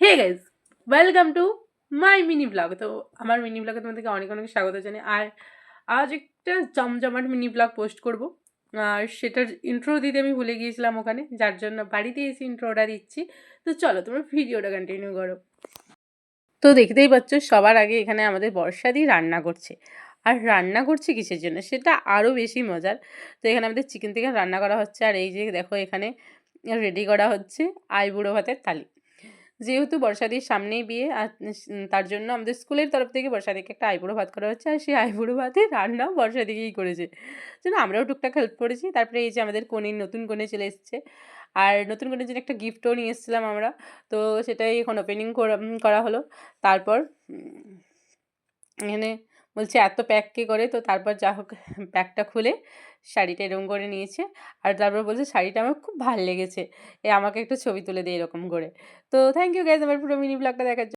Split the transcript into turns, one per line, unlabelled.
Hey guys, welcome to my mini blog. তো আমার mini ব্লগে তোমাদেরকে অনেক অনেক স্বাগত জানাই। আর আজ একটা জমজমাট মিনি ব্লগ পোস্ট করব, আর সেটার ইন্ট্রো দিতে আমি ভুলে গিয়েছিলাম ওখানে, যার জন্য বাড়িতে এসে ইন্ট্রোটা দিচ্ছি। তো চলো তোমরা ভিডিওটা কন্টিনিউ করো। তো দেখতেই পাচ্ছ সবার আগে এখানে আমাদের বর্ষাদি রান্না করছে। আর রান্না করছে কিসের জন্য সেটা আরও বেশি মজার। তো এখানে আমাদের চিকেন রান্না করা হচ্ছে, আর এই যে দেখো এখানে রেডি করা হচ্ছে আইবুড়ো ভাতের থালি। যেহেতু বর্ষাদির সামনেই বিয়ে, আর তার জন্য আমাদের স্কুলের তরফ থেকে বর্ষাদিকে একটা আইবুড়ো ভাত করা হচ্ছে, আর সেই আইবুড়ো ভাতের রান্নাও বর্ষাদিকেই করেছে। যেন আমরাও টুকটাক হেল্প করেছি। তারপরে এই যে আমাদের কনের নতুন কনে চলে এসছে, আর নতুন কনের জন্য একটা গিফটও নিয়ে এসেছিলাম আমরা। তো সেটাই এখন ওপেনিং করা হলো। তারপর এখানে বলছে এত প্যাক কে করে, তো তারপর যা হোক প্যাকটা খুলে শাড়িটা এরকম করে নিয়েছে। আর তারপর বলছে শাড়িটা আমার খুব ভালো লেগেছে, আমাকে একটু ছবি তুলে দে এরকম করে। তো থ্যাংক ইউ গাইজ আমার পুরো মিনি ব্লগটা দেখার জন্য।